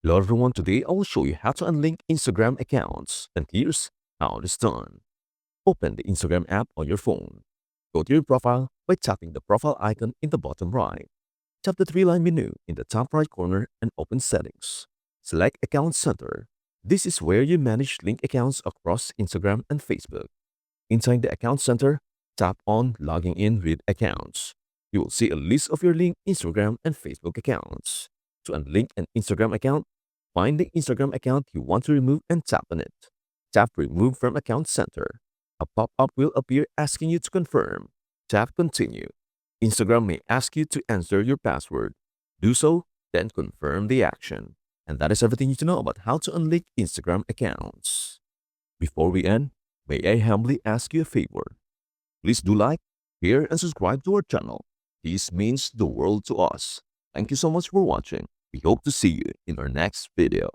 Hello everyone, today I will show you how to unlink Instagram accounts, and here's how it is done. Open the Instagram app on your phone. Go to your profile by tapping the profile icon in the bottom right. Tap the three-line menu in the top right corner and open Settings. Select Account Center. This is where you manage link accounts across Instagram and Facebook. Inside the Account Center, tap on Logging in with Accounts. You will see a list of your linked Instagram and Facebook accounts. To unlink an Instagram account, find the Instagram account you want to remove and tap on it. Tap Remove from Account Center. A pop-up will appear asking you to confirm. Tap Continue. Instagram may ask you to enter your password. Do so, then confirm the action. And that is everything you need to know about how to unlink Instagram accounts. Before we end, may I humbly ask you a favor? Please do like, share, and subscribe to our channel. This means the world to us. Thank you so much for watching. We hope to see you in our next video.